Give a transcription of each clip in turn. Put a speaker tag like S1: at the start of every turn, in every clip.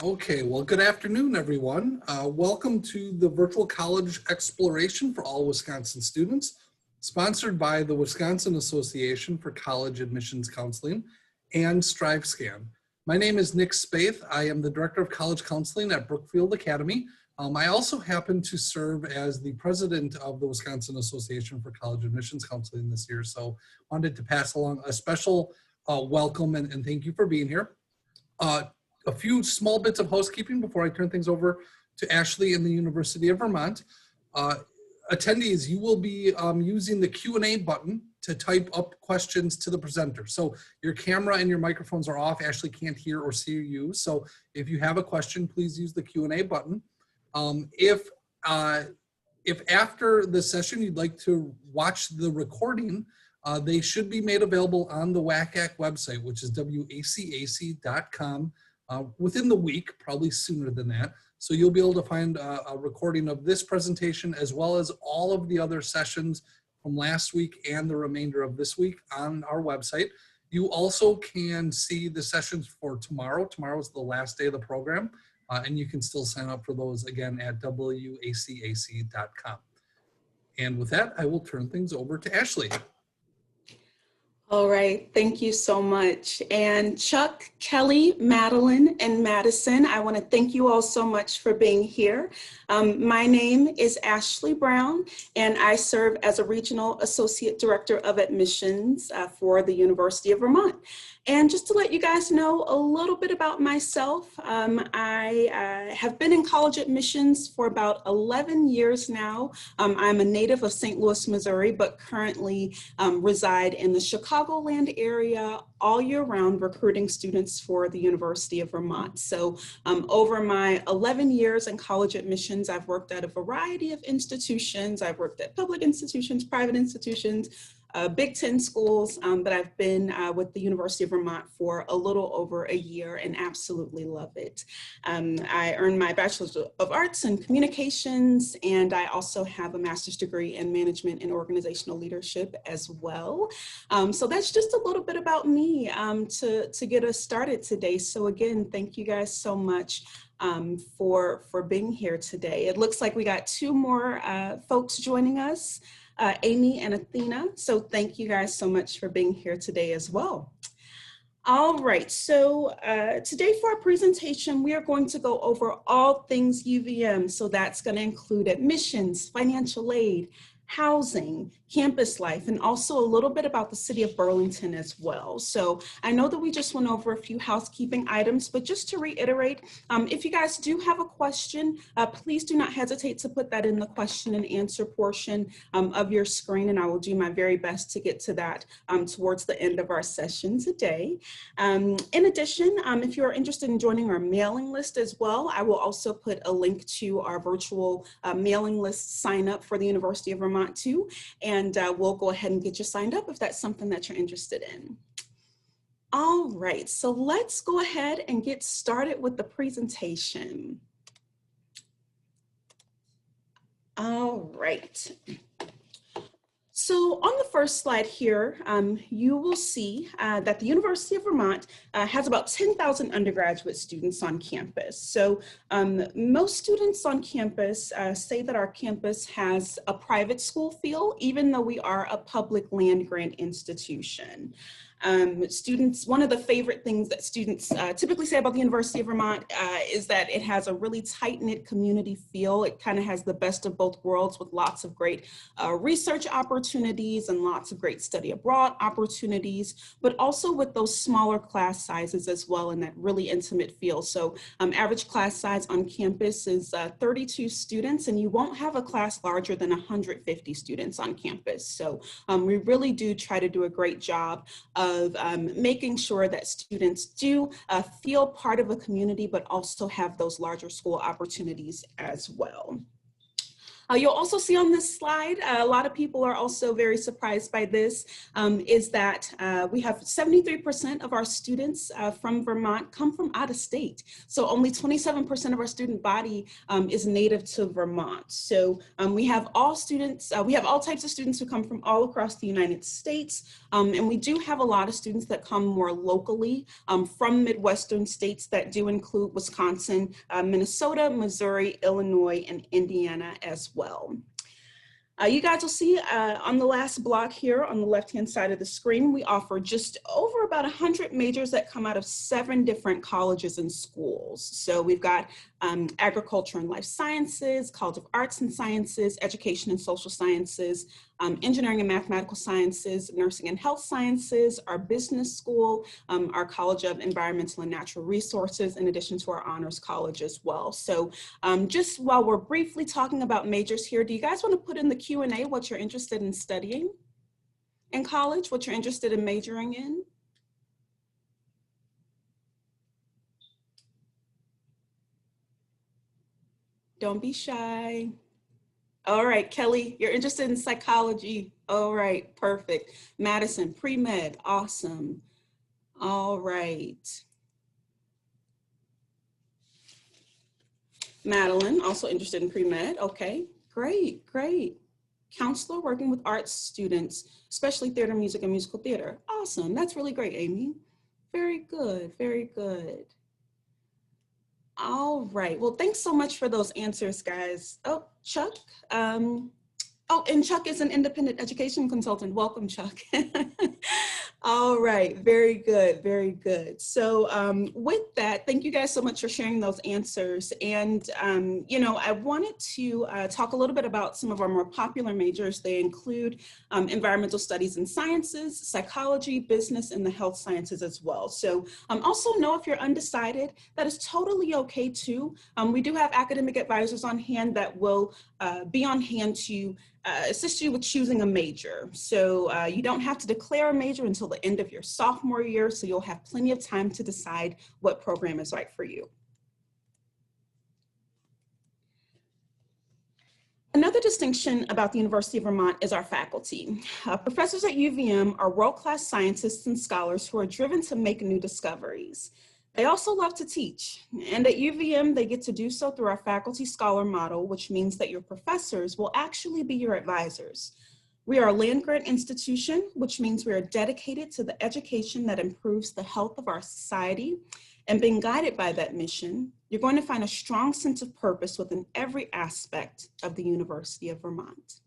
S1: Okay, well, good afternoon, everyone. Welcome to the Virtual College Exploration for all Wisconsin students, sponsored by the Wisconsin Association for College Admissions Counseling and StriveScan. My name is Nick Spaeth. I am the Director of College Counseling at Brookfield Academy. I also happen to serve as the President of the Wisconsin Association for College Admissions Counseling this year, so wanted to pass along a special welcome and thank you for being here. A few small bits of housekeeping before I turn things over to Ashley in the University of Vermont. Attendees, you will be using the Q&A button to type up questions to the presenter. So your camera and your microphones are off. Ashley can't hear or see you. So if you have a question, please use the Q&A button. If after the session you'd like to watch the recording, they should be made available on the WACAC website, which is wacac.com. Within the week, probably sooner than that. So you'll be able to find a recording of this presentation as well as all of the other sessions from last week and the remainder of this week on our website. You also can see the sessions for tomorrow. Tomorrow is the last day of the program, and you can still sign up for those again at wacac.com. And with that, I will turn things over to Ashley.
S2: All right, thank you so much. And Chuck, Kelly, Madeline, and Madison, I want to thank you all so much for being here. My name is Ashley Brown, and I serve as a Regional Associate Director of Admissions for the University of Vermont. And just to let you guys know a little bit about myself, I have been in college admissions for about 11 years now. I'm a native of St. Louis, Missouri, but currently reside in the Chicagoland area all year round, recruiting students for the University of Vermont. So over my 11 years in college admissions, I've worked at a variety of institutions. I've worked at public institutions, private institutions, Big Ten schools, but I've been with the University of Vermont for a little over a year and absolutely love it. I earned my Bachelor's of Arts in Communications, and I also have a master's degree in Management and Organizational Leadership as well. So that's just a little bit about me to get us started today. So again, thank you guys so much for being here today. It looks like we got two more folks joining us. Amy and Athena. So thank you guys so much for being here today as well. All right, so today for our presentation, we are going to go over all things UVM. So that's going to include admissions, financial aid, housing, campus life, and also a little bit about the City of Burlington as well. So I know that we just went over a few housekeeping items, but just to reiterate, if you guys do have a question, please do not hesitate to put that in the question and answer portion of your screen, and I will do my very best to get to that towards the end of our session today. In addition, if you're interested in joining our mailing list as well, I will also put a link to our virtual mailing list sign up for the University of Vermont too, and we'll go ahead and get you signed up if that's something that you're interested in. All right, so let's go ahead and get started with the presentation. All right. So on the first slide here, you will see that the University of Vermont has about 10,000 undergraduate students on campus. So most students on campus say that our campus has a private school feel, even though we are a public land-grant institution. One of the favorite things that students typically say about the University of Vermont is that it has a really tight-knit community feel. It kind of has the best of both worlds with lots of great research opportunities and lots of great study abroad opportunities, but also with those smaller class sizes as well in that really intimate feel. So average class size on campus is 32 students, and you won't have a class larger than 150 students on campus. So we really do try to do a great job of making sure that students do feel part of a community, but also have those larger school opportunities as well. You'll also see on this slide, a lot of people are also very surprised by this, is that we have 73% of our students from Vermont come from out of state. So only 27% of our student body is native to Vermont. So we have all students, we have all types of students who come from all across the United States. And we do have a lot of students that come more locally from Midwestern states that do include Wisconsin, Minnesota, Missouri, Illinois, and Indiana as well. You guys will see on the last block here on the left-hand side of the screen, we offer just over about 100 majors that come out of 7 different colleges and schools. So we've got agriculture and life sciences, College of Arts and Sciences, education and social sciences, engineering and mathematical sciences, nursing and health sciences, our business school, our College of Environmental and Natural Resources, in addition to our honors college as well. So just while we're briefly talking about majors here, do you guys want to put in the Q&A what you're interested in studying in college, what you're interested in majoring in? Don't be shy. All right, Kelly, you're interested in psychology. All right, perfect. Madison, pre-med, awesome. All right. Madeline, also interested in pre-med. Okay, great, great. Counselor working with arts students, especially theater, music, and musical theater. Awesome, that's really great, Amy. Very good, very good. All right, well, thanks so much for those answers, guys. Oh, Chuck. Oh, and Chuck is an independent education consultant. Welcome, Chuck. All right, very good, very good. So with that, thank you guys so much for sharing those answers. And, you know, I wanted to talk a little bit about some of our more popular majors. They include environmental studies and sciences, psychology, business, and the health sciences as well. So also know if you're undecided, that is totally okay too. We do have academic advisors on hand that will be on hand to assist you with choosing a major. So you don't have to declare a major until the end of your sophomore year, so you'll have plenty of time to decide what program is right for you. Another distinction about the University of Vermont is our faculty. Professors at UVM are world-class scientists and scholars who are driven to make new discoveries. They also love to teach, and at UVM, they get to do so through our faculty scholar model, which means that your professors will actually be your advisors. We are a land-grant institution, which means we are dedicated to the education that improves the health of our society, and being guided by that mission, you're going to find a strong sense of purpose within every aspect of the University of Vermont.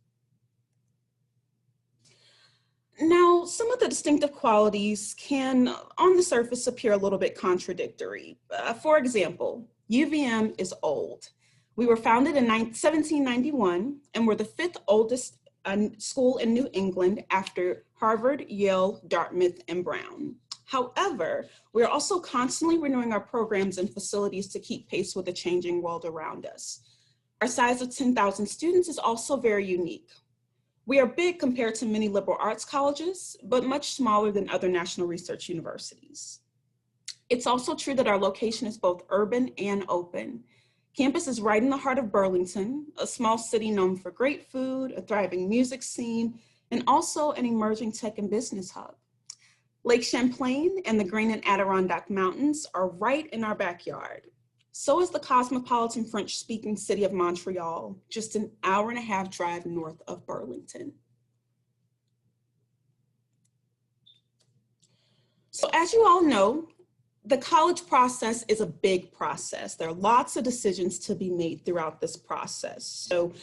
S2: Now, some of the distinctive qualities can, on the surface, appear a little bit contradictory. For example, UVM is old. We were founded in 1791, and we're the 5th oldest school in New England after Harvard, Yale, Dartmouth, and Brown. However, we are also constantly renewing our programs and facilities to keep pace with the changing world around us. Our size of 10,000 students is also very unique. We are big compared to many liberal arts colleges, but much smaller than other national research universities. It's also true that our location is both urban and open. Campus is right in the heart of Burlington, a small city known for great food, a thriving music scene, and also an emerging tech and business hub. Lake Champlain and the Green and Adirondack Mountains are right in our backyard. So is the cosmopolitan French-speaking city of Montreal, just an hour-and-a-half drive north of Burlington. So as you all know, the college process is a big process. There are lots of decisions to be made throughout this process. So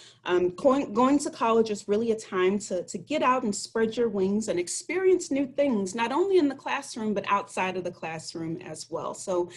S2: going to college is really a time to get out and spread your wings and experience new things, not only in the classroom, but outside of the classroom as well. So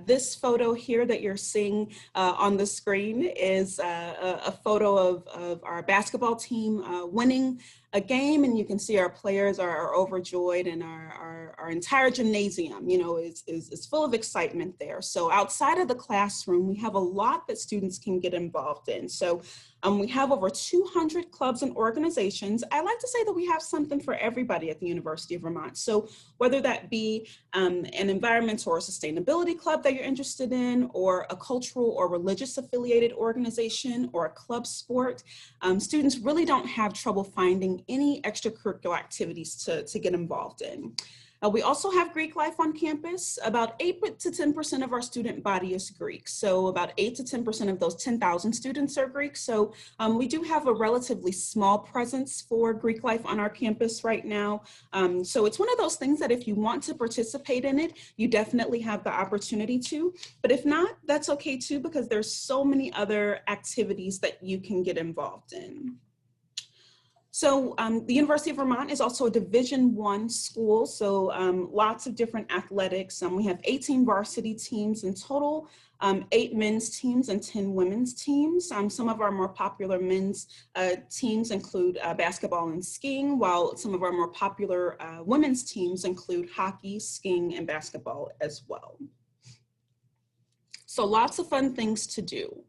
S2: this photo here that you're seeing on the screen is a photo of our basketball team winning a game, and you can see our players are overjoyed, and our entire gymnasium, you know, is full of excitement there. So outside of the classroom, we have a lot that students can get involved in. So We have over 200 clubs and organizations. I like to say that we have something for everybody at the University of Vermont. So whether that be an environmental or sustainability club that you're interested in, or a cultural or religious affiliated organization, or a club sport, students really don't have trouble finding any extracurricular activities to get involved in. We also have Greek life on campus. About 8 to 10% of our student body is Greek. So about 8 to 10% of those 10,000 students are Greek. So we do have a relatively small presence for Greek life on our campus right now. So it's one of those things that if you want to participate in it, you definitely have the opportunity to. But if not, that's okay too, because there's so many other activities that you can get involved in. So the University of Vermont is also a Division I school, so lots of different athletics. We have 18 varsity teams in total, 8 men's teams and 10 women's teams. Some of our more popular men's teams include basketball and skiing, while some of our more popular women's teams include hockey, skiing, and basketball as well. So lots of fun things to do.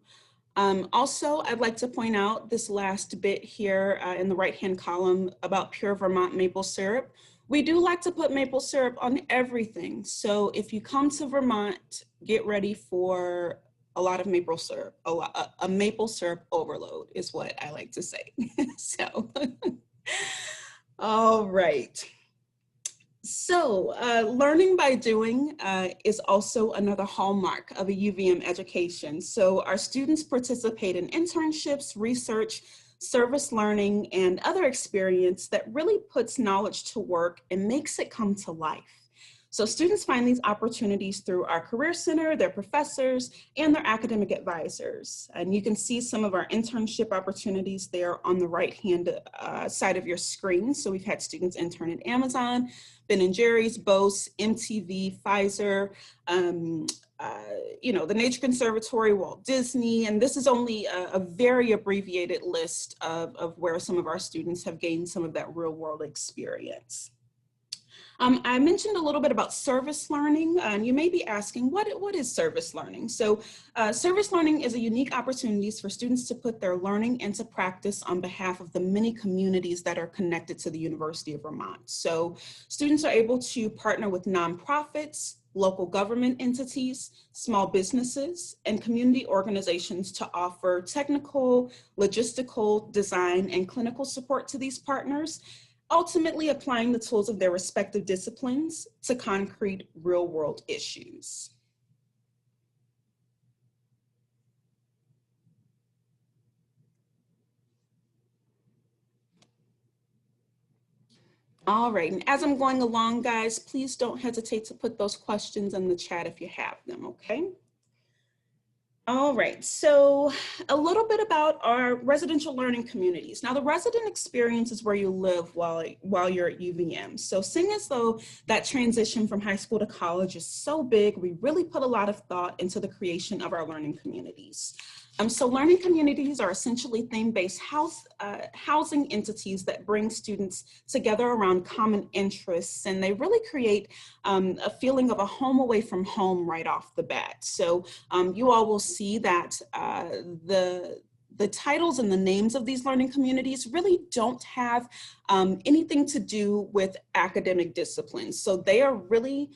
S2: Also, I'd like to point out this last bit here in the right-hand column about pure Vermont maple syrup. We do like to put maple syrup on everything. So if you come to Vermont, get ready for a lot of maple syrup. A maple syrup overload is what I like to say. So, all right. So learning by doing is also another hallmark of a UVM education. So our students participate in internships, research, service learning, and other experience that really puts knowledge to work and makes it come to life. So students find these opportunities through our Career Center, their professors, and their academic advisors. And you can see some of our internship opportunities there on the right-hand side of your screen. So we've had students intern at Amazon, Ben & Jerry's, Bose, MTV, Pfizer, the Nature Conservatory, Walt Disney, and this is only a very abbreviated list of where some of our students have gained some of that real-world experience. I mentioned a little bit about service learning, and you may be asking, what is service learning? So service learning is a unique opportunity for students to put their learning into practice on behalf of the many communities that are connected to the University of Vermont. So students are able to partner with nonprofits, local government entities, small businesses, and community organizations to offer technical, logistical, design, and clinical support to these partners, ultimately applying the tools of their respective disciplines to concrete real-world issues. All right, and as I'm going along, guys, please don't hesitate to put those questions in the chat if you have them, okay? All right, so a little bit about our residential learning communities. Now, the resident experience is where you live while you're at UVM. So seeing as though that transition from high school to college is so big, we really put a lot of thought into the creation of our learning communities. So learning communities are essentially theme-based housing entities that bring students together around common interests, and they really create a feeling of a home away from home right off the bat. So you all will see that the titles and the names of these learning communities really don't have anything to do with academic disciplines. So they are really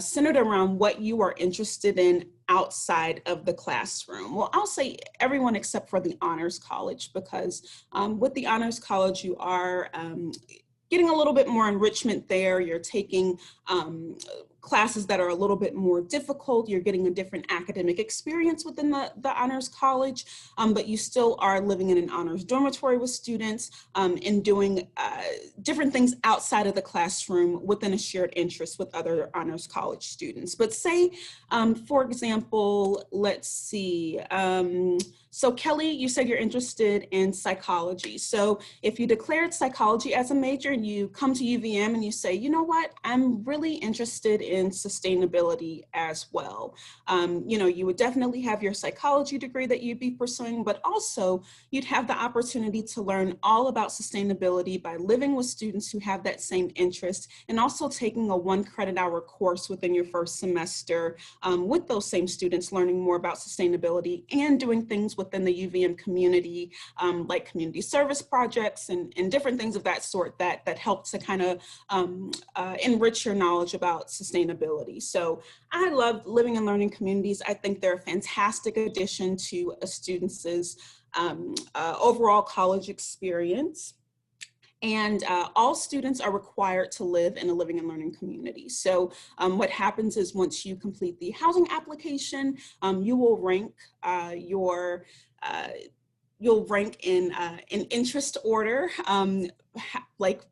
S2: centered around what you are interested in outside of the classroom. Well, I'll say everyone except for the Honors College, because with the Honors College, you are getting a little bit more enrichment there. You're taking classes that are a little bit more difficult. You're getting a different academic experience within the Honors College, but you still are living in an honors dormitory with students and doing different things outside of the classroom within a shared interest with other Honors College students. But say, for example, let's see, so Kelly, you said you're interested in psychology. So if you declared psychology as a major and you come to UVM and you say, you know what, I'm really interested in in sustainability as well. You would definitely have your psychology degree that you'd be pursuing, but also you'd have the opportunity to learn all about sustainability by living with students who have that same interest, and also taking a 1 credit hour course within your first semester with those same students, learning more about sustainability and doing things within the UVM community, like community service projects and different things of that sort that help to kind of enrich your knowledge about sustainability. So I love living and learning communities. I think they're a fantastic addition to a student's overall college experience. And all students are required to live in a living and learning community. So what happens is once you complete the housing application, you will rank you'll rank in interest order, like,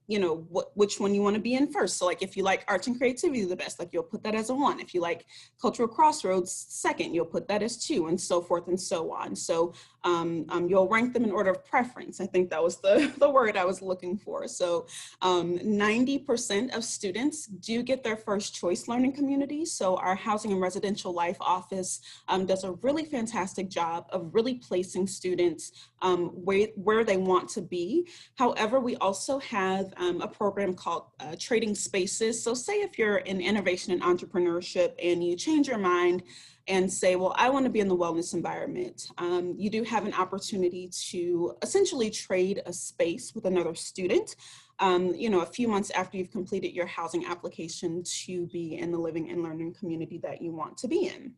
S2: which one you want to be in first. So like if you like arts and creativity the best, like you'll put that as a 1. If you like cultural crossroads second, you'll put that as 2, and so forth and so on. So you'll rank them in order of preference. I think that was the word I was looking for. So 90% of students do get their first choice learning community. So our Housing and Residential Life Office does a really fantastic job of really placing students where they want to be. However, we also have a program called Trading Spaces. So say if you're in innovation and entrepreneurship and you change your mind and say, well, I want to be in the wellness environment, you do have an opportunity to essentially trade a space with another student, a few months after you've completed your housing application to be in the living and learning community that you want to be in.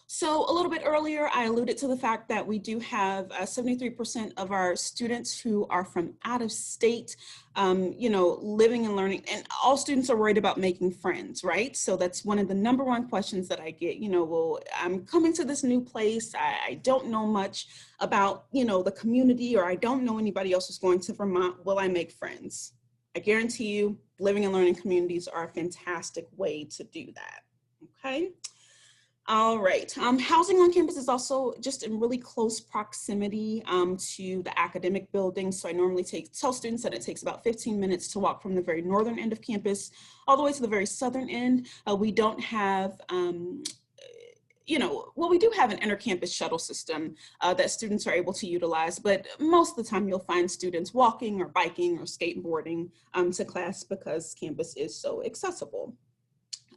S2: So a little bit earlier, I alluded to the fact that we do have 73% of our students who are from out of state, living and learning, and all students are worried about making friends, right? So that's one of the #1 questions that I get, well, I'm coming to this new place. I don't know much about, the community, or I don't know anybody else who's going to Vermont. Will I make friends? I guarantee you, living and learning communities are a fantastic way to do that, okay? All right, housing on campus is also just in really close proximity to the academic building. So I normally tell students that it takes about 15 minutes to walk from the very northern end of campus all the way to the very southern end. We don't have, we do have an inter-campus shuttle system that students are able to utilize, but most of the time you'll find students walking or biking or skateboarding to class because campus is so accessible.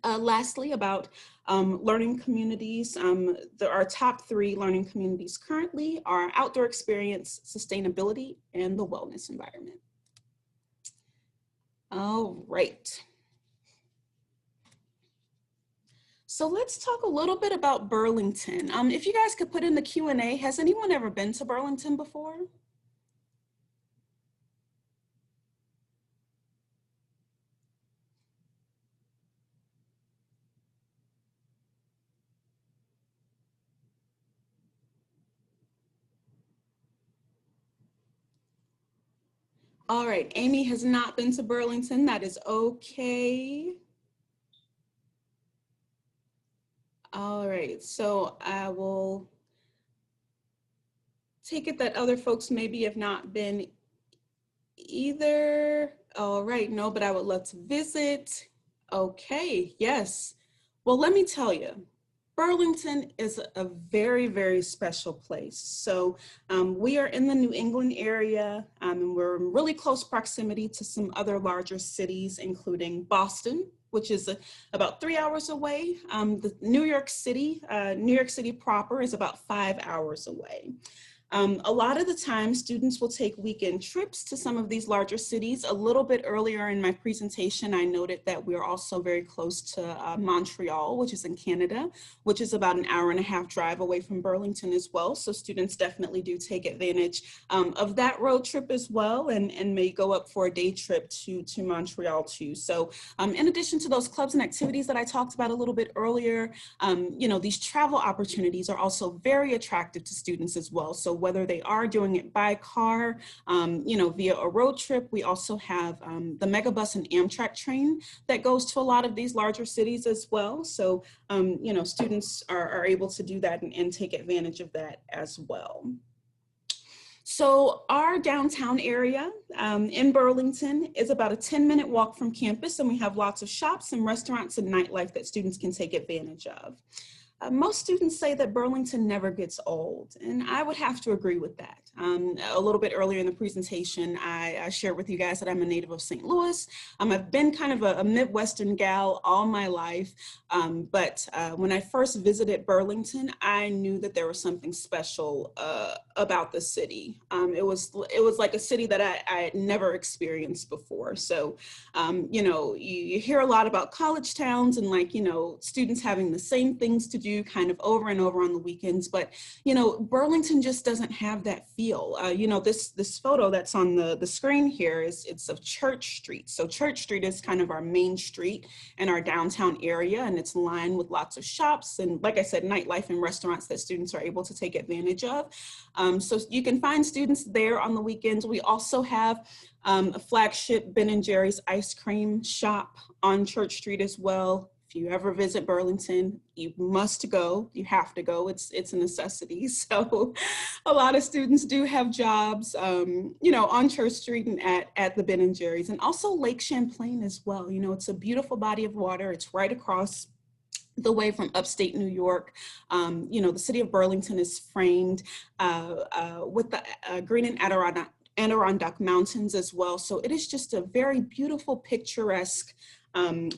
S2: Lastly, about learning communities, our top 3 learning communities currently are outdoor experience, sustainability, and the wellness environment. All right. So let's talk a little bit about Burlington. If you guys could put in the Q&A, has anyone ever been to Burlington before? All right, Amy has not been to Burlington. That is okay. All right, so I will take it that other folks maybe have not been either. All right, no, but I would love to visit. Okay, yes. Well, let me tell you, Burlington is a very, very special place. So we are in the New England area, and we're in really close proximity to some other larger cities, including Boston, which is about 3 hours away. The New York City proper is about 5 hours away. A lot of the time, students will take weekend trips to some of these larger cities. A little bit earlier in my presentation, I noted that we're also very close to Montreal, which is in Canada, which is about an 1.5-hour drive away from Burlington as well. So students definitely do take advantage of that road trip as well, and may go up for a day trip to Montreal too. So in addition to those clubs and activities that I talked about a little bit earlier, these travel opportunities are also very attractive to students as well. So whether they are doing it by car, via a road trip, we also have the Megabus and Amtrak train that goes to a lot of these larger cities as well. So, students are able to do that and take advantage of that as well. So our downtown area in Burlington is about a 10-minute walk from campus, and we have lots of shops and restaurants and nightlife that students can take advantage of. Most students say that Burlington never gets old, and I would have to agree with that. A little bit earlier in the presentation, I shared with you guys that I'm a native of St. Louis. I've been kind of a Midwestern gal all my life, but when I first visited Burlington, I knew that there was something special about the city. It was like a city that I had never experienced before. So, you know, you hear a lot about college towns and, like, you know, students having the same things to do kind of over and over on the weekends, but you know, Burlington just doesn't have that feel. You know, this photo that's on the screen here it's of Church Street. So Church Street is kind of our main street in our downtown area, and it's lined with lots of shops and, like I said, nightlife and restaurants that students are able to take advantage of. So you can find students there on the weekends. We also have a flagship Ben & Jerry's ice cream shop on Church Street as well. If you ever visit Burlington, you must go. You have to go. It's a necessity. So a lot of students do have jobs, you know, on Church Street and at the Ben & Jerry's, and also Lake Champlain as well. You know, it's a beautiful body of water. It's right across the way from upstate New York. You know, the city of Burlington is framed with the Green and Adirondack Mountains as well. So it is just a very beautiful, picturesque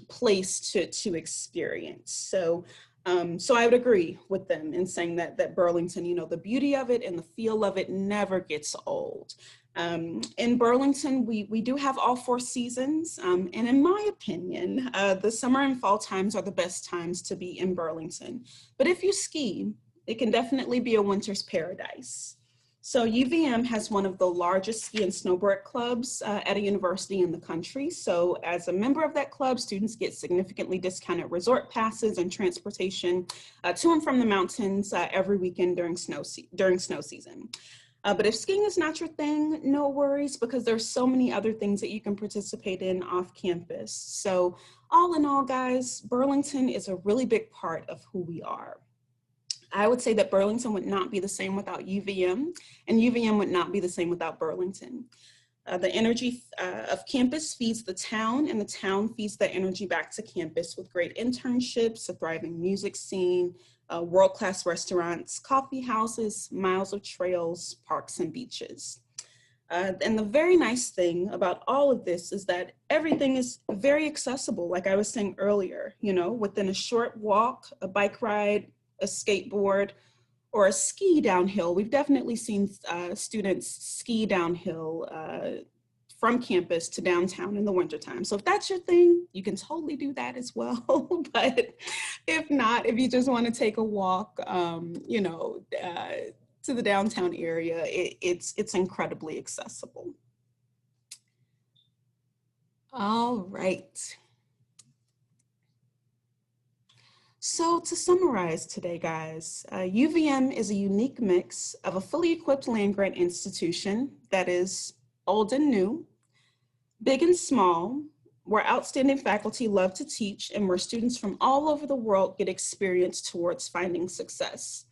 S2: place to experience. So I would agree with them in saying that Burlington, you know, the beauty of it and the feel of it never gets old. In Burlington, we do have all 4 seasons, and in my opinion, the summer and fall times are the best times to be in Burlington. But if you ski, it can definitely be a winter's paradise. So UVM has one of the largest ski and snowboard clubs at a university in the country. So as a member of that club, students get significantly discounted resort passes and transportation to and from the mountains every weekend during snow season. But if skiing is not your thing, no worries, because there's so many other things that you can participate in off campus. So all in all, guys, Burlington is a really big part of who we are. I would say that Burlington would not be the same without UVM, and UVM would not be the same without Burlington. The energy of campus feeds the town, and the town feeds that energy back to campus with great internships, a thriving music scene, world-class restaurants, coffee houses, miles of trails, parks, and beaches. And the very nice thing about all of this is that everything is very accessible, like I was saying earlier, you know, within a short walk, a bike ride, a skateboard, or a ski downhill. We've definitely seen students ski downhill from campus to downtown in the wintertime. So if that's your thing, you can totally do that as well. But if not, if you just want to take a walk, you know, to the downtown area, it's incredibly accessible. All right. So to summarize today, guys, UVM is a unique mix of a fully equipped land-grant institution that is old and new, big and small, where outstanding faculty love to teach, and where students from all over the world get experience towards finding success.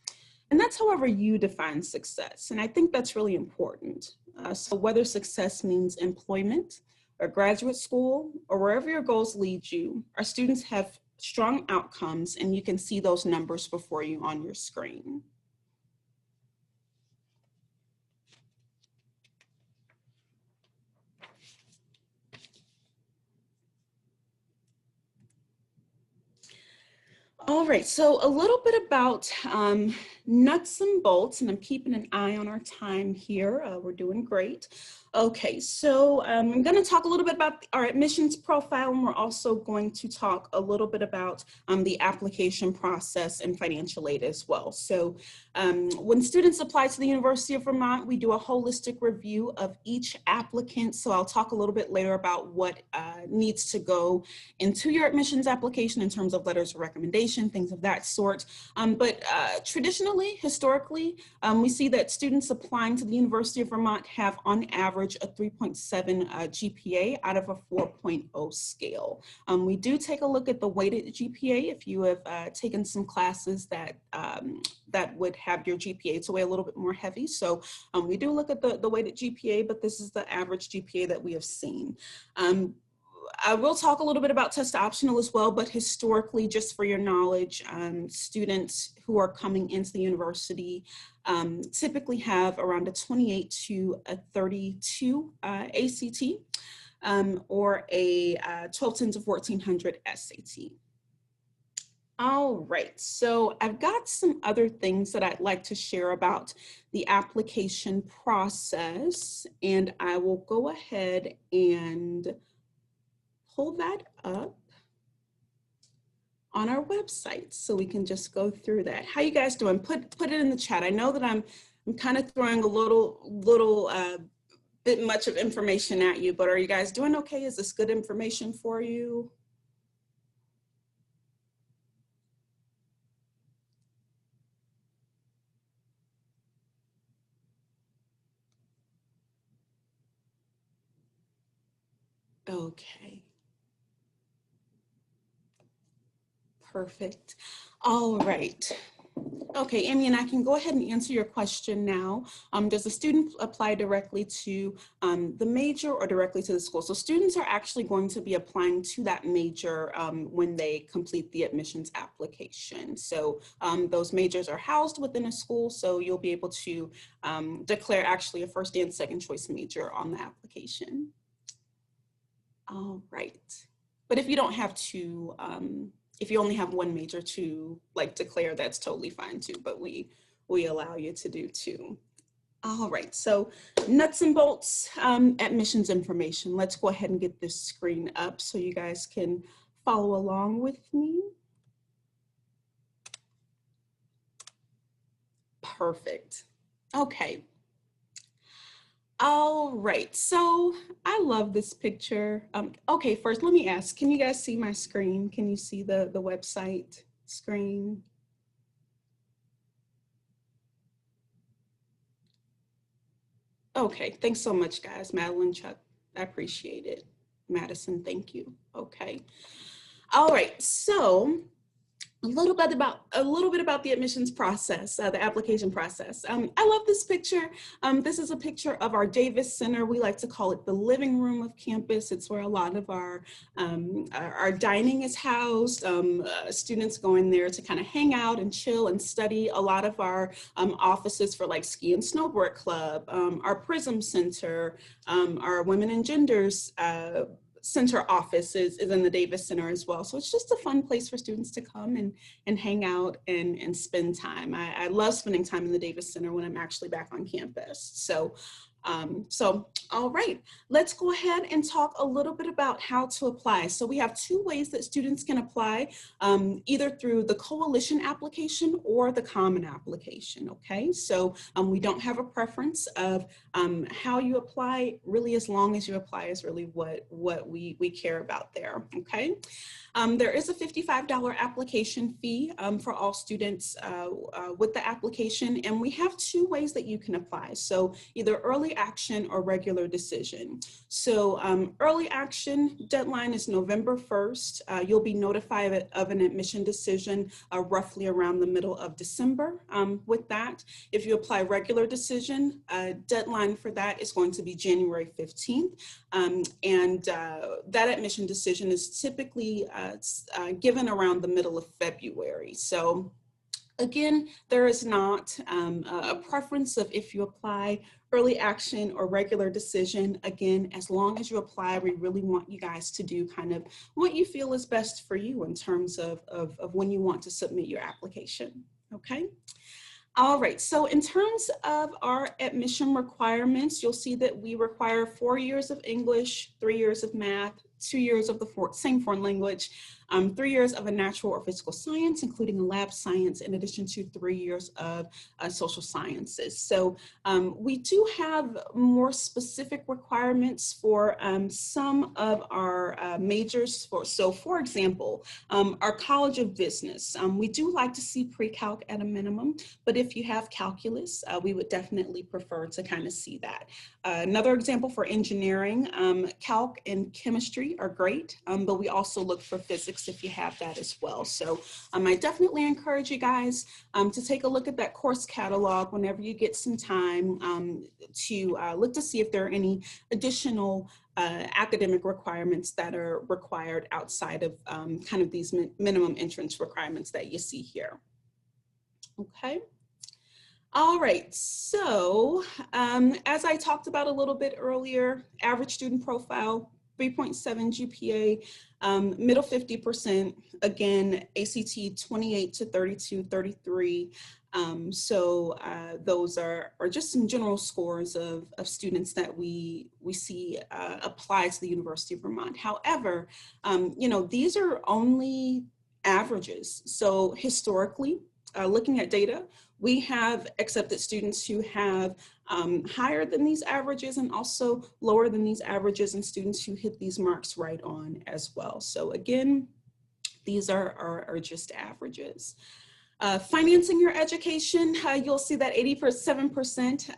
S2: And that's however you define success, and I think that's really important. So whether success means employment or graduate school or wherever your goals lead you, our students have strong outcomes, and you can see those numbers before you on your screen. All right, so a little bit about nuts and bolts, and I'm keeping an eye on our time here. We're doing great. Okay, so I'm going to talk a little bit about our admissions profile, and we're also going to talk a little bit about the application process and financial aid as well. So when students apply to the University of Vermont, we do a holistic review of each applicant. So I'll talk a little bit later about what needs to go into your admissions application in terms of letters of recommendation, information, things of that sort. But traditionally, historically, we see that students applying to the University of Vermont have on average a 3.7 GPA out of a 4.0 scale. We do take a look at the weighted GPA if you have taken some classes that that would have your GPA to weigh a little bit more heavy. So we do look at the weighted GPA, but this is the average GPA that we have seen. I will talk a little bit about test optional as well, but historically, just for your knowledge, students who are coming into the university typically have around a 28 to a 32 ACT or a 1210 to 1400 SAT. All right, so I've got some other things that I'd like to share about the application process, and I will go ahead and pull that up on our website so we can just go through that. How you guys doing? Put it in the chat. I know that I'm kind of throwing a little bit much of information at you, but are you guys doing okay? Is this good information for you? Okay. Perfect. All right. Okay, Amy, and I can go ahead and answer your question now. Does the student apply directly to the major or directly to the school? So students are actually going to be applying to that major when they complete the admissions application. So those majors are housed within a school, so you'll be able to declare actually a first and second choice major on the application. All right. But if you don't have to, if you only have one major to like declare, that's totally fine too, but we allow you to do two. All right, so nuts and bolts admissions information. Let's go ahead and get this screen up so you guys can follow along with me. Perfect. Okay. All right, so I love this picture. Okay, first let me ask, can you guys see my screen? Can you see the website screen? Okay, thanks so much guys. Madeline, Chuck, I appreciate it. Madison, thank you. Okay. All right, so a little bit about the admissions process, the application process. I love this picture. This is a picture of our Davis Center. We like to call it the living room of campus. It's where a lot of our dining is housed. Students go in there to kind of hang out and chill and study. A lot of our offices for like ski and snowboard club, our Prism Center, our Women and Genders Center office is in the Davis Center as well. So it's just a fun place for students to come and hang out and spend time. I love spending time in the Davis Center when I'm actually back on campus. So all right, let's go ahead and talk a little bit about how to apply. So we have two ways that students can apply, either through the coalition application or the common application, okay? So we don't have a preference of how you apply, really as long as you apply is really what we care about there, okay? There is a $55 application fee for all students with the application, and we have two ways that you can apply. So either early action or regular decision. So early action deadline is November 1st. You'll be notified of an admission decision roughly around the middle of December with that. If you apply regular decision, deadline for that is going to be January 15th. That admission decision is typically given around the middle of February. So again, there is not a preference of if you apply early action or regular decision. Again, as long as you apply, we really want you guys to do kind of what you feel is best for you in terms of when you want to submit your application, okay? All right, so in terms of our admission requirements, you'll see that we require 4 years of English, 3 years of math, 2 years of the same foreign language, 3 years of a natural or physical science, including a lab science, in addition to 3 years of social sciences. So we do have more specific requirements for some of our majors. So for example, our College of Business, we do like to see pre-calc at a minimum, but if you have calculus, we would definitely prefer to kind of see that. Another example for engineering, calc and chemistry are great, but we also look for physics if you have that as well. So I definitely encourage you guys to take a look at that course catalog whenever you get some time to look to see if there are any additional academic requirements that are required outside of kind of these minimum entrance requirements that you see here. Okay. All right, so as I talked about a little bit earlier, average student profile, 3.7 GPA, middle 50%, again, ACT 28 to 32, 33. So those are just some general scores of students that we see apply to the University of Vermont. However, you know, these are only averages. So historically, looking at data, we have accepted students who have higher than these averages and also lower than these averages, and students who hit these marks right on as well. So again, these are just averages. Financing your education, you'll see that 87%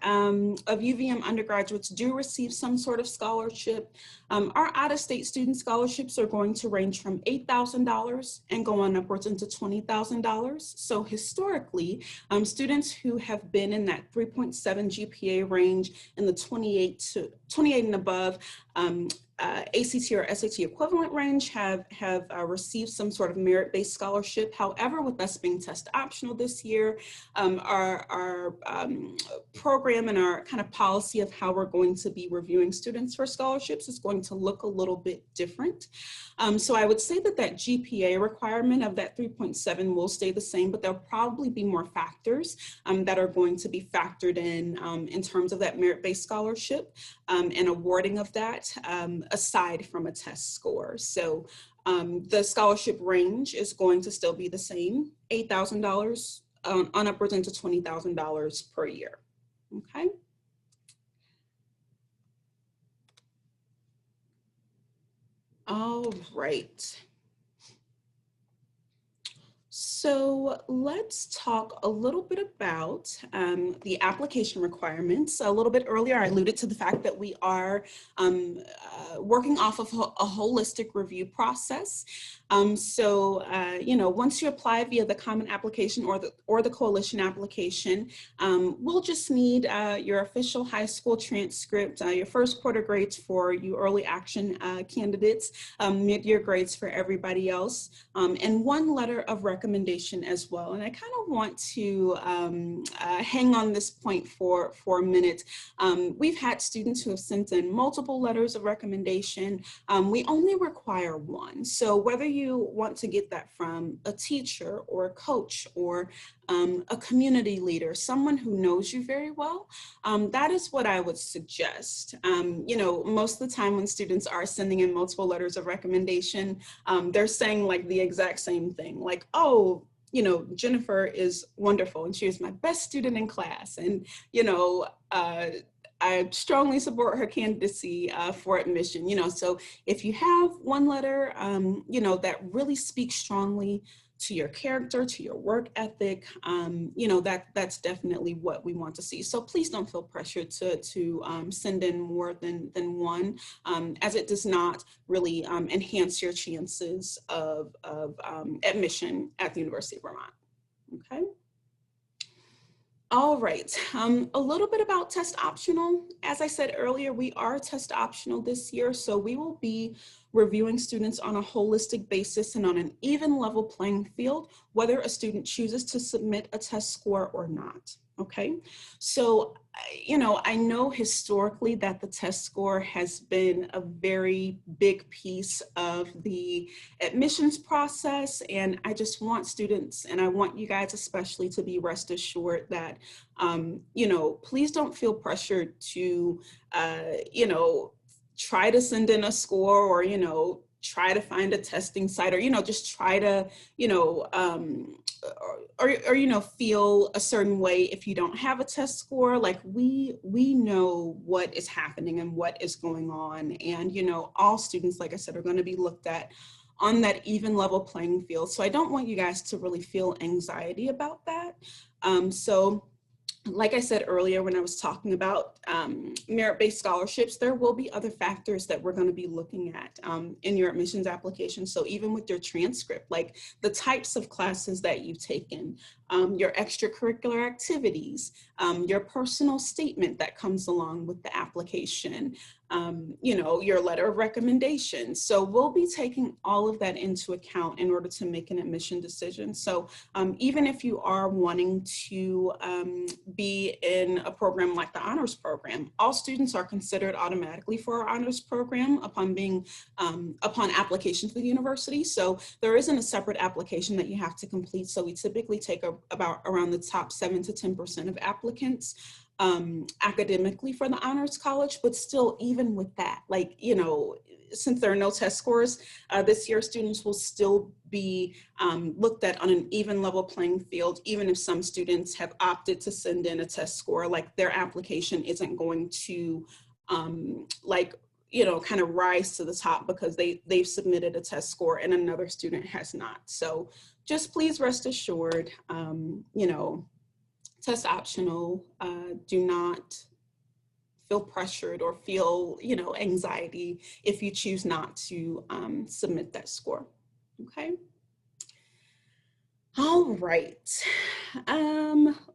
S2: of UVM undergraduates do receive some sort of scholarship. Our out-of-state student scholarships are going to range from $8,000 and go on upwards into $20,000. So historically, students who have been in that 3.7 GPA range in the 28 and above, ACT or SAT equivalent range have received some sort of merit-based scholarship. However, with us being test optional this year, our program and our kind of policy of how we're going to be reviewing students for scholarships is going to look a little bit different. So I would say that GPA requirement of that 3.7 will stay the same, but there'll probably be more factors that are going to be factored in terms of that merit-based scholarship and awarding of that aside from a test score. So the scholarship range is going to still be the same, $8,000 on upwards into $20,000 per year, okay? All right. So let's talk a little bit about the application requirements. A little bit earlier, I alluded to the fact that we are working off of a holistic review process. You know, once you apply via the common application or the coalition application, we'll just need your official high school transcript, your first quarter grades for you early action candidates, mid-year grades for everybody else, and one letter of recommendation as well. And I kind of want to hang on this point for a minute. We've had students who have sent in multiple letters of recommendation. We only require one. So whether you want to get that from a teacher or a coach or a community leader, someone who knows you very well, that is what I would suggest. You know, most of the time when students are sending in multiple letters of recommendation, they're saying like the exact same thing, like, oh, you know, Jennifer is wonderful and she is my best student in class. And, you know, I strongly support her candidacy for admission, you know. So if you have one letter, you know, that really speaks strongly to your character, to your work ethic, you know, that's definitely what we want to see. So please don't feel pressured to send in more than one, as it does not really enhance your chances of admission at the University of Vermont, okay? All right, a little bit about test optional. As I said earlier, we are test optional this year, so we will be reviewing students on a holistic basis and on an even level playing field, whether a student chooses to submit a test score or not, okay? So, you know, I know historically that the test score has been a very big piece of the admissions process, and I just want students, and I want you guys especially, to be rest assured that, you know, please don't feel pressured to, you know, try to send in a score or, you know, try to find a testing site, or, just try to, feel a certain way if you don't have a test score. Like we know what is happening and what is going on. And, all students, like I said, are going to be looked at on that even level playing field. So I don't want you guys to really feel anxiety about that. So like I said earlier, when I was talking about merit-based scholarships, there will be other factors that we're going to be looking at in your admissions application. So even with your transcript, like the types of classes that you've taken, your extracurricular activities, your personal statement that comes along with the application, your letter of recommendation. So we'll be taking all of that into account in order to make an admission decision. So even if you are wanting to be in a program like the honors program, all students are considered automatically for our honors program upon being upon application to the university. So there isn't a separate application that you have to complete. So we typically take about around the top 7 to 10% of applicants academically for the honors college. But still, even with that, like, since there are no test scores this year, students will still be looked at on an even level playing field. Even if some students have opted to send in a test score, like their application isn't going to kind of rise to the top because they've submitted a test score and another student has not. So just please rest assured, test optional. Do not feel pressured or feel, anxiety if you choose not to submit that score. Okay. All right.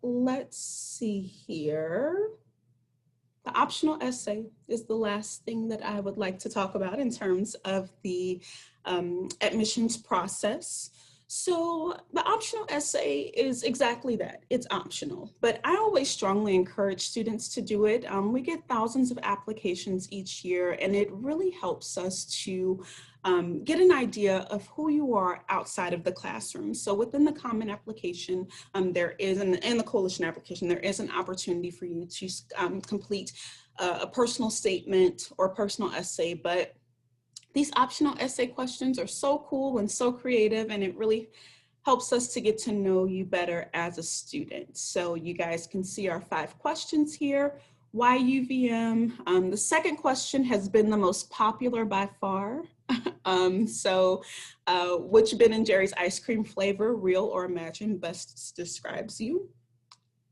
S2: Let's see here. The optional essay is the last thing that I would like to talk about in terms of the admissions process. So the optional essay is exactly that. It's optional, but I always strongly encourage students to do it. We get thousands of applications each year, and it really helps us to get an idea of who you are outside of the classroom. So within the common application, there is, and the coalition application, there is an opportunity for you to complete a personal statement or personal essay, but these optional essay questions are so cool and so creative, and it really helps us to get to know you better as a student. So you guys can see our 5 questions here. Why UVM? The second question has been the most popular by far. Which Ben & Jerry's ice cream flavor, real or imagined, best describes you?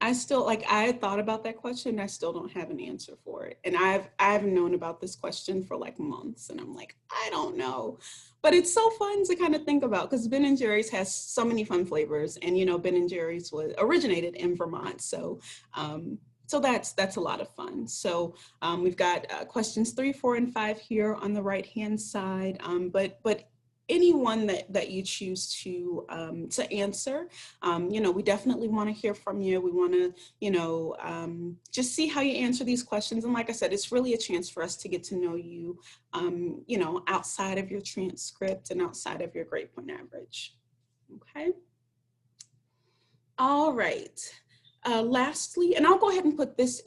S2: I had thought about that question and I still don't have an answer for it. And I've known about this question for like months, and I'm like, I don't know. But it's so fun to kind of think about, because Ben & Jerry's has so many fun flavors, and Ben & Jerry's was originated in Vermont. So that's a lot of fun. So we've got questions 3, 4, and 5 here on the right-hand side. But anyone that you choose to answer, we definitely want to hear from you. We want to, just see how you answer these questions. And like I said, it's really a chance for us to get to know you, outside of your transcript and outside of your grade point average. Okay. All right. Lastly, and I'll go ahead and put this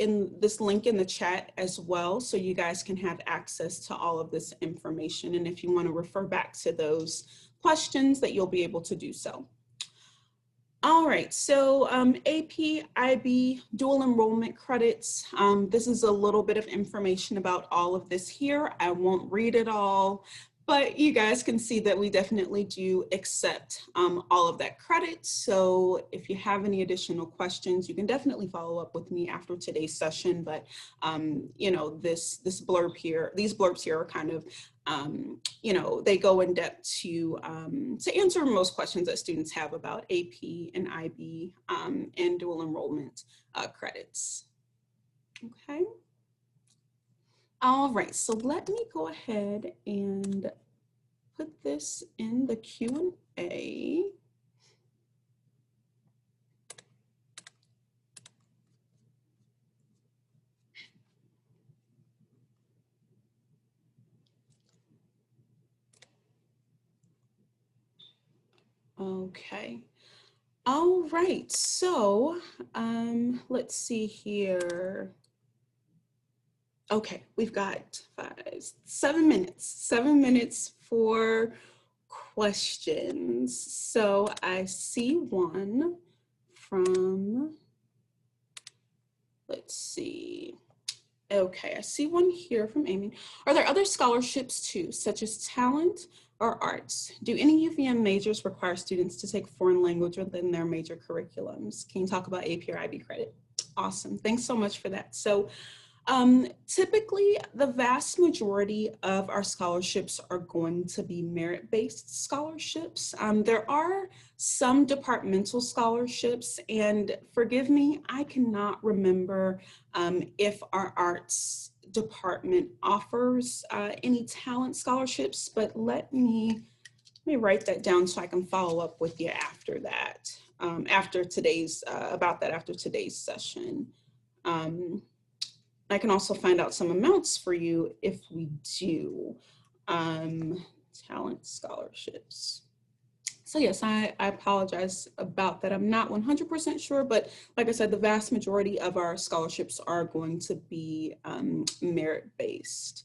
S2: link in the chat as well, so you guys can have access to all of this information. And if you want to refer back to those questions, that you'll be able to do so. All right, so AP, IB, dual enrollment credits. This is a little bit of information about all of this here. I won't read it all, but you guys can see that we definitely do accept all of that credit. So if you have any additional questions, you can definitely follow up with me after today's session. But this blurb here, these blurbs here are kind of, they go in depth to answer most questions that students have about AP and IB and dual enrollment credits. Okay. All right, so let me go ahead and put this in the Q&A. Okay. All right, so let's see here. Okay, we've got 7 minutes for questions. So I see one from, let's see. Okay, I see one here from Amy. Are there other scholarships too, such as talent or arts? Do any UVM majors require students to take foreign language within their major curriculums? Can you talk about AP or IB credit? Awesome, thanks so much for that. So typically, the vast majority of our scholarships are going to be merit-based scholarships. There are some departmental scholarships, and forgive me, I cannot remember if our arts department offers any talent scholarships, but let me write that down so I can follow up with you after that, after today's session. I can also find out some amounts for you if we do talent scholarships. So yes, I apologize about that. I'm not 100% sure, but like I said, the vast majority of our scholarships are going to be merit-based.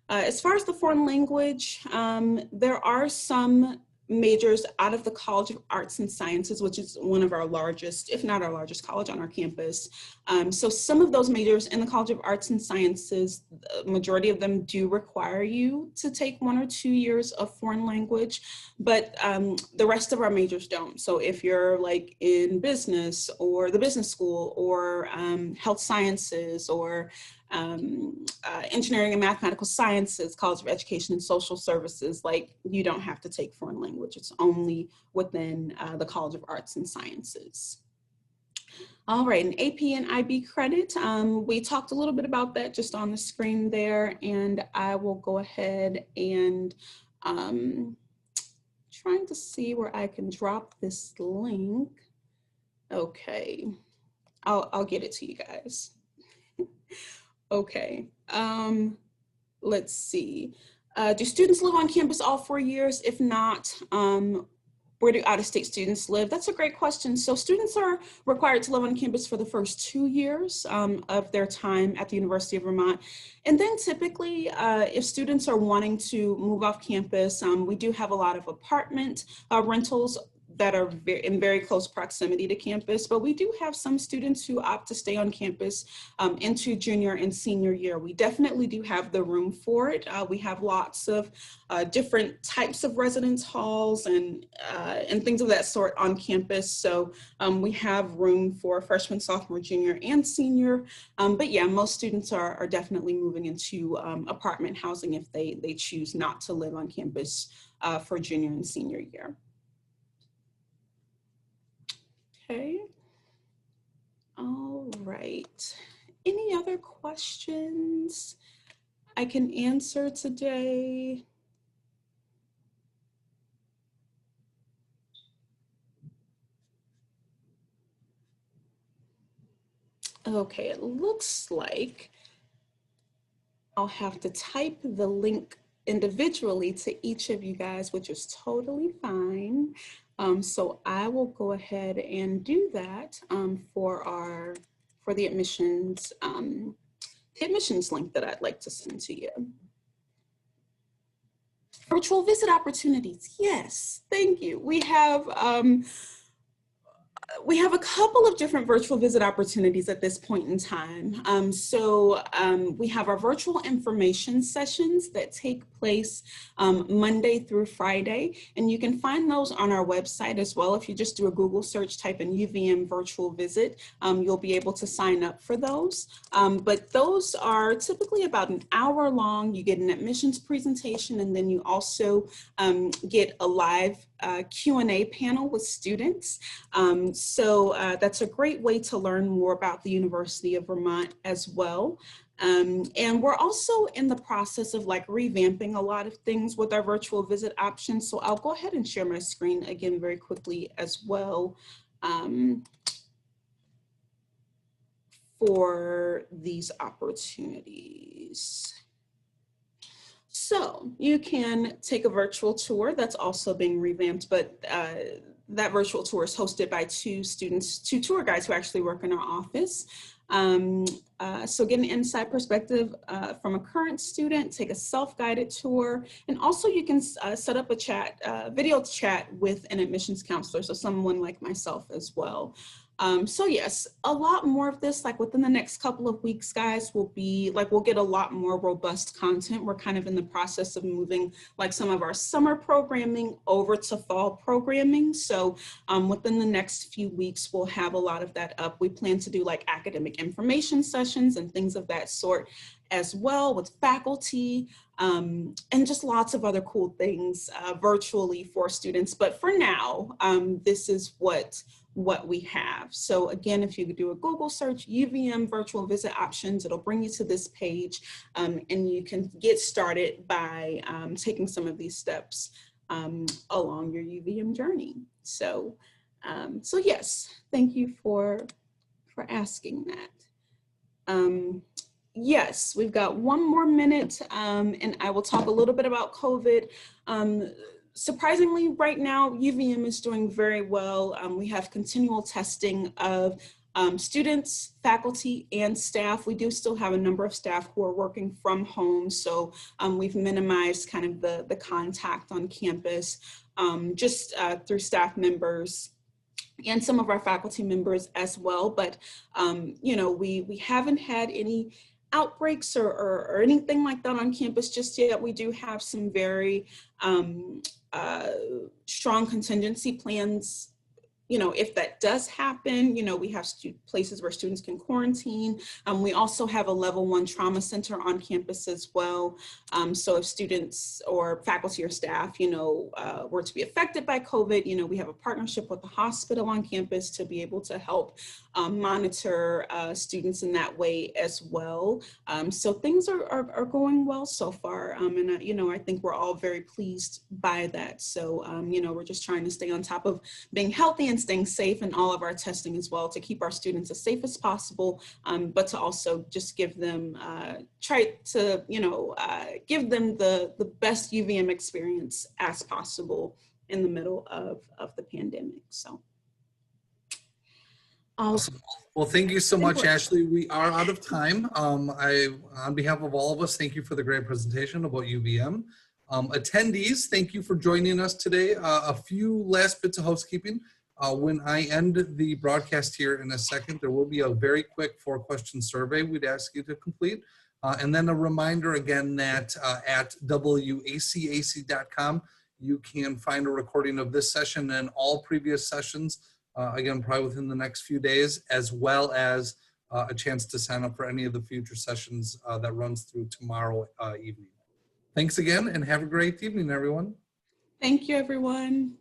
S2: As far as the foreign language, there are some majors out of the College of Arts and Sciences, which is one of our largest, if not our largest college on our campus. So some of those majors in the College of Arts and Sciences, the majority of them do require you to take 1 or 2 years of foreign language, but the rest of our majors don't. So if you're like in business or the business school or health sciences or engineering and mathematical sciences, College of Education and Social Services, like you don't have to take foreign language. It's only within the College of Arts and Sciences. All right, and AP and IB credit, we talked a little bit about that just on the screen there, and I will go ahead and trying to see where I can drop this link. Okay, I'll get it to you guys. Okay, let's see. Do students live on campus all 4 years? If not, where do out-of-state students live? That's a great question. So students are required to live on campus for the first 2 years of their time at the University of Vermont. And then typically, if students are wanting to move off campus, we do have a lot of apartment rentals that are in very close proximity to campus, but we do have some students who opt to stay on campus into junior and senior year. We definitely do have the room for it. We have lots of different types of residence halls and things of that sort on campus. So we have room for freshman, sophomore, junior, and senior. But yeah, most students are definitely moving into apartment housing if they choose not to live on campus for junior and senior year. Okay, all right. Any other questions I can answer today? Okay, it looks like I'll have to type the link individually to each of you guys, which is totally fine. So I will go ahead and do that for the admissions link that I'd like to send to you. Virtual visit opportunities, yes, thank you. We have a couple of different virtual visit opportunities at this point in time. We have our virtual information sessions that take place Monday through Friday, and you can find those on our website as well. If you just do a Google search, type in UVM virtual visit, you'll be able to sign up for those. But those are typically about an hour long. You get an admissions presentation, and then you also get a live Q&A panel with students. That's a great way to learn more about the University of Vermont as well. And we're also in the process of like revamping a lot of things with our virtual visit options. So I'll go ahead and share my screen again very quickly as well for these opportunities. So you can take a virtual tour that's also being revamped, but that virtual tour is hosted by two tour guides who actually work in our office. So get an inside perspective from a current student, take a self-guided tour, and also you can set up a video chat with an admissions counselor, so someone like myself as well. So yes, a lot more of this, like within the next couple of weeks, guys, we'll get a lot more robust content. We're kind of in the process of moving like some of our summer programming over to fall programming. So within the next few weeks, we'll have a lot of that up. We plan to do like academic information sessions and things of that sort as well with faculty, and just lots of other cool things virtually for students. But for now, this is what we have. So again, if you do a Google search, UVM virtual visit options, it'll bring you to this page, and you can get started by taking some of these steps along your UVM journey. So, so yes, thank you for asking that. Yes, we've got one more minute, and I will talk a little bit about COVID. Surprisingly, right now, UVM is doing very well. We have continual testing of students, faculty, and staff. We do still have a number of staff who are working from home, so we've minimized kind of the contact on campus just through staff members and some of our faculty members as well. But, you know, we haven't had any outbreaks or anything like that on campus just yet. We do have some very strong contingency plans. You know, if that does happen, you know, we have places where students can quarantine. We also have a level 1 trauma center on campus as well. So if students or faculty or staff, you know, were to be affected by COVID, you know, we have a partnership with the hospital on campus to be able to help monitor students in that way as well. So things are going well so far. And, you know, I think we're all very pleased by that. So, you know, we're just trying to stay on top of being healthy and staying safe in all of our testing as well to keep our students as safe as possible, but to also just give them, try to, you know, give them the best UVM experience as possible in the middle of the pandemic. So.
S1: Awesome. Well, thank you so much, Ashley. We are out of time. On behalf of all of us, thank you for the great presentation about UVM. Attendees, thank you for joining us today. A few last bits of housekeeping. When I end the broadcast here in a second, there will be a very quick 4-question survey we'd ask you to complete. And then a reminder again that at wacac.com, you can find a recording of this session and all previous sessions, again, probably within the next few days, as well as a chance to sign up for any of the future sessions that runs through tomorrow evening. Thanks again and have a great evening, everyone.
S2: Thank you, everyone.